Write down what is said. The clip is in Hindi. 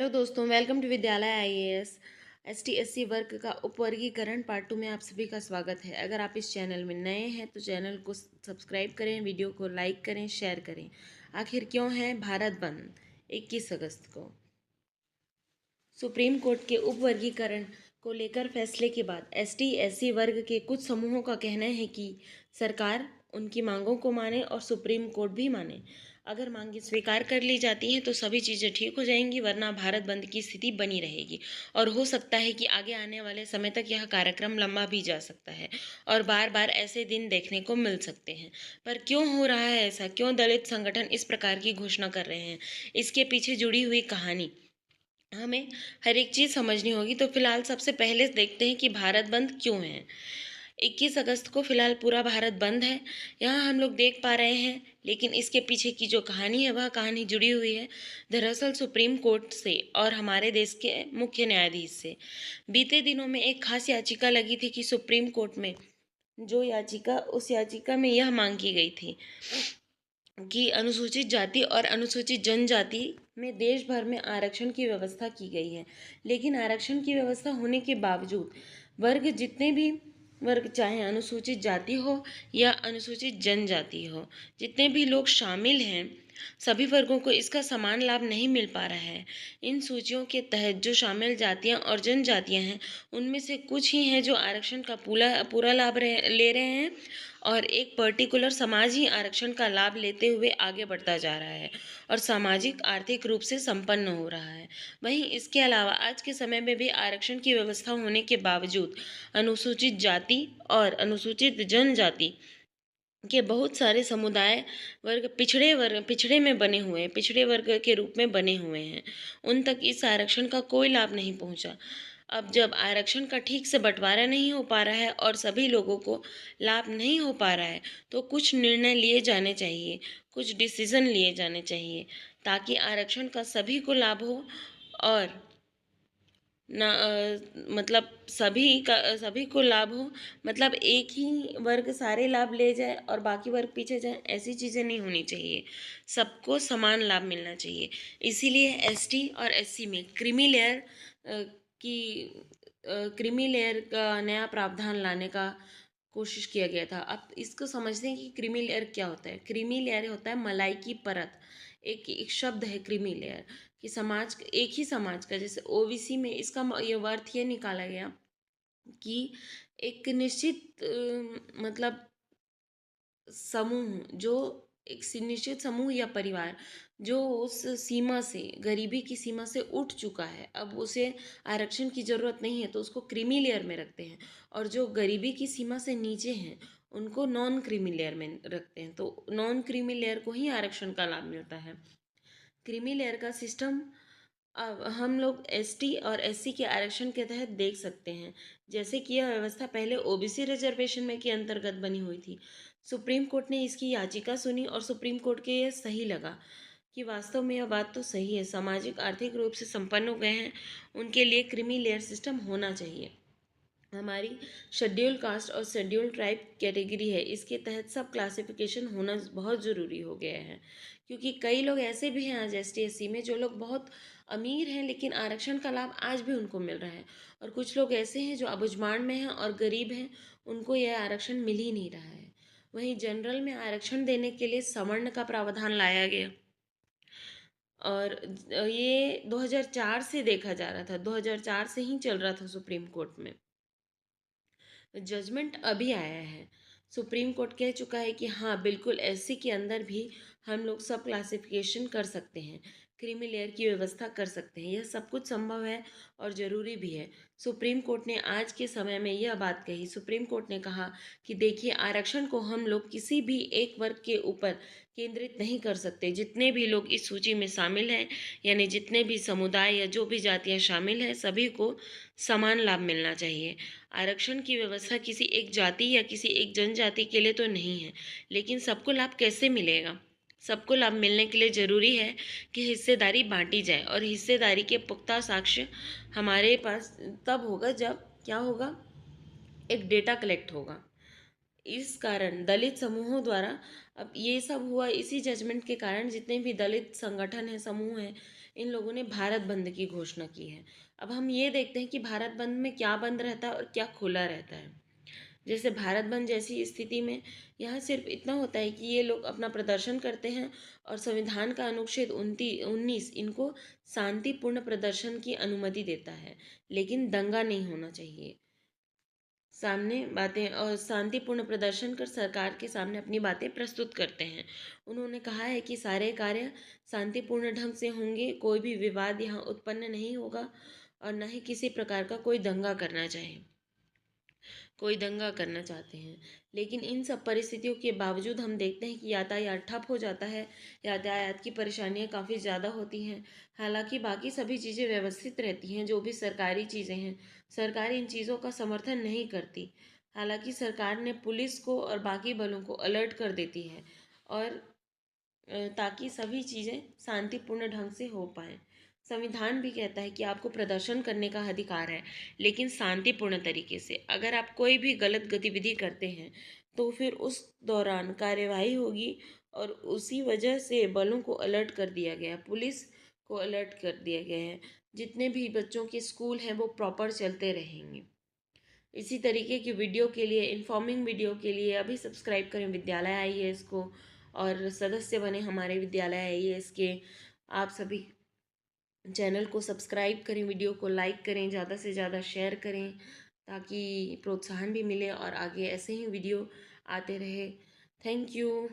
हेलो दोस्तों, वेलकम टू विद्यालय आईएएस। एसटी/एससी वर्ग का उपवर्गीकरण पार्ट 2 में आप सभी का स्वागत है। अगर आप इस चैनल में नए हैं तो चैनल को सब्सक्राइब करें, वीडियो को लाइक करें, शेयर करें। आखिर क्यों है भारत बंद 21 अगस्त को? सुप्रीम कोर्ट के उपवर्गीकरण को लेकर फैसले के बाद एसटी/एससी वर्ग के कुछ समूहों का कहना है कि सरकार उनकी मांगों को माने और सुप्रीम कोर्ट भी माने। अगर मांगें स्वीकार कर ली जाती हैं तो सभी चीज़ें ठीक हो जाएंगी, वरना भारत बंद की स्थिति बनी रहेगी और हो सकता है कि आगे आने वाले समय तक यह कार्यक्रम लंबा भी जा सकता है और बार बार ऐसे दिन देखने को मिल सकते हैं। पर क्यों हो रहा है ऐसा? क्यों दलित संगठन इस प्रकार की घोषणा कर रहे हैं? इसके पीछे जुड़ी हुई कहानी हमें हर एक चीज़ समझनी होगी। तो फिलहाल सबसे पहले देखते हैं कि भारत बंद क्यों है। 21 अगस्त को फिलहाल पूरा भारत बंद है, यहाँ हम लोग देख पा रहे हैं। लेकिन इसके पीछे की जो कहानी है वह कहानी जुड़ी हुई है दरअसल सुप्रीम कोर्ट से और हमारे देश के मुख्य न्यायाधीश से। बीते दिनों में एक खास याचिका लगी थी कि सुप्रीम कोर्ट में जो याचिका उस याचिका में यह मांग की गई थी कि अनुसूचित जाति और अनुसूचित जनजाति में देश भर में आरक्षण की व्यवस्था की गई है। लेकिन आरक्षण की व्यवस्था होने के बावजूद वर्ग जितने भी वर्ग, चाहे अनुसूचित जाति हो या अनुसूचित जनजाति हो, जितने भी लोग शामिल हैं, सभी वर्गों को इसका समान लाभ नहीं मिल पा रहा है। इन सूचियों के तहत जो शामिल जातियां और जनजातियां हैं, उनमें से कुछ ही हैं जो आरक्षण का पूरा पूरा लाभ ले रहे हैं और एक पर्टिकुलर समाज ही आरक्षण का लाभ लेते हुए आगे बढ़ता जा रहा है और सामाजिक आर्थिक रूप से संपन्न हो रहा है। वहीं इसके अलावा आज के समय में भी आरक्षण की व्यवस्था होने के बावजूद अनुसूचित जाति और अनुसूचित जनजाति के बहुत सारे समुदाय पिछड़े में बने हुए हैं, पिछड़े वर्ग के रूप में बने हुए हैं। उन तक इस आरक्षण का कोई लाभ नहीं पहुंचा। अब जब आरक्षण का ठीक से बंटवारा नहीं हो पा रहा है और सभी लोगों को लाभ नहीं हो पा रहा है, तो कुछ निर्णय लिए जाने चाहिए, कुछ डिसीजन लिए जाने चाहिए ताकि आरक्षण का सभी को लाभ हो और ना मतलब सभी को लाभ हो। मतलब एक ही वर्ग सारे लाभ ले जाए और बाकी वर्ग पीछे जाए, ऐसी चीज़ें नहीं होनी चाहिए। सबको समान लाभ मिलना चाहिए। इसीलिए एसटी और एससी में क्रीमी लेयर का नया प्रावधान लाने का कोशिश किया गया था। अब इसको समझते हैं कि क्रीमी लेयर क्या होता है। क्रीमी लेयर होता है मलाई की परत। एक शब्द है क्रीमी लेयर कि समाज, एक ही समाज का, जैसे ओबीसी में इसका ये अर्थ ये निकाला गया कि एक निश्चित मतलब समूह, जो एक निश्चित समूह या परिवार जो उस सीमा से, गरीबी की सीमा से उठ चुका है, अब उसे आरक्षण की ज़रूरत नहीं है तो उसको क्रीमी लेयर में रखते हैं, और जो गरीबी की सीमा से नीचे हैं उनको नॉन क्रीमी लेयर में रखते हैं। तो नॉन क्रीमी लेयर को ही आरक्षण का लाभ मिलता है। क्रीमी लेयर का सिस्टम अब हम लोग एसटी और एससी के आरक्षण के तहत देख सकते हैं। जैसे कि यह व्यवस्था पहले ओबीसी रिजर्वेशन में के अंतर्गत बनी हुई थी। सुप्रीम कोर्ट ने इसकी याचिका सुनी और सुप्रीम कोर्ट के ये सही लगा कि वास्तव में यह बात तो सही है, सामाजिक आर्थिक रूप से संपन्न हो गए हैं, उनके लिए क्रीमी लेयर सिस्टम होना चाहिए। हमारी शेड्यूल कास्ट और शेड्यूल ट्राइब कैटेगरी है, इसके तहत सब क्लासिफिकेशन होना बहुत ज़रूरी हो गया है, क्योंकि कई लोग ऐसे भी हैं आज एसटी एससी में जो लोग बहुत अमीर हैं लेकिन आरक्षण का लाभ आज भी उनको मिल रहा है, और कुछ लोग ऐसे हैं जो अबुझमाड़ में हैं और गरीब हैं, उनको यह आरक्षण मिल ही नहीं रहा है। वहीं जनरल में आरक्षण देने के लिए सवर्ण का प्रावधान लाया गया और ये 2004 से देखा जा रहा था, 2004 से ही चल रहा था सुप्रीम कोर्ट में। जजमेंट अभी आया है। सुप्रीम कोर्ट कह चुका है कि हाँ बिल्कुल एससी के अंदर भी हम लोग सब क्लासिफिकेशन कर सकते हैं, क्रीमी लेयर की व्यवस्था कर सकते हैं, यह सब कुछ संभव है और ज़रूरी भी है। सुप्रीम कोर्ट ने आज के समय में यह बात कही। सुप्रीम कोर्ट ने कहा कि देखिए, आरक्षण को हम लोग किसी भी एक वर्ग के ऊपर केंद्रित नहीं कर सकते। जितने भी लोग इस सूची में शामिल हैं, यानी जितने भी समुदाय या जो भी जातियाँ शामिल हैं, सभी को समान लाभ मिलना चाहिए। आरक्षण की व्यवस्था किसी एक जाति या किसी एक जनजाति के लिए तो नहीं है, लेकिन सबको लाभ कैसे मिलेगा? सबको लाभ मिलने के लिए ज़रूरी है कि हिस्सेदारी बांटी जाए, और हिस्सेदारी के पुख्ता साक्ष्य हमारे पास तब होगा जब क्या होगा, एक डेटा कलेक्ट होगा। इस कारण दलित समूहों द्वारा, अब ये सब हुआ इसी जजमेंट के कारण, जितने भी दलित संगठन हैं, समूह हैं, इन लोगों ने भारत बंद की घोषणा की है। अब हम ये देखते हैं कि भारत बंद में क्या बंद रहता है और क्या खुला रहता है। जैसे भारत बंद जैसी स्थिति में यहाँ सिर्फ इतना होता है कि ये लोग अपना प्रदर्शन करते हैं और संविधान का अनुच्छेद 19 इनको शांतिपूर्ण प्रदर्शन की अनुमति देता है, लेकिन दंगा नहीं होना चाहिए। सामने बातें और शांतिपूर्ण प्रदर्शन कर सरकार के सामने अपनी बातें प्रस्तुत करते हैं। उन्होंने कहा है कि सारे कार्य शांतिपूर्ण ढंग से होंगे, कोई भी विवाद यहाँ उत्पन्न नहीं होगा और न ही किसी प्रकार का कोई दंगा करना चाहते हैं। लेकिन इन सब परिस्थितियों के बावजूद हम देखते हैं कि यातायात ठप हो जाता है, यातायात की परेशानियां काफ़ी ज़्यादा होती हैं। हालांकि बाकी सभी चीज़ें व्यवस्थित रहती हैं, जो भी सरकारी चीज़ें हैं, सरकार इन चीज़ों का समर्थन नहीं करती। हालांकि सरकार ने पुलिस को और बाकी बलों को अलर्ट कर देती है और ताकि सभी चीज़ें शांतिपूर्ण ढंग से हो पाएँ। संविधान भी कहता है कि आपको प्रदर्शन करने का अधिकार है, लेकिन शांतिपूर्ण तरीके से। अगर आप कोई भी गलत गतिविधि करते हैं, तो फिर उस दौरान कार्यवाही होगी और उसी वजह से बलों को अलर्ट कर दिया गया, पुलिस को अलर्ट कर दिया गया है। जितने भी बच्चों के स्कूल हैं, वो प्रॉपर चलते रहेंगे। इसी तरीके की वीडियो के लिए, इन्फॉर्मिंग वीडियो के लिए अभी सब्सक्राइब करें विद्यालय आईएएस को और सदस्य बने हमारे विद्यालय आईएएस के। आप सभी चैनल को सब्सक्राइब करें, वीडियो को लाइक करें, ज़्यादा से ज़्यादा शेयर करें ताकि प्रोत्साहन भी मिले और आगे ऐसे ही वीडियो आते रहे। Thank you.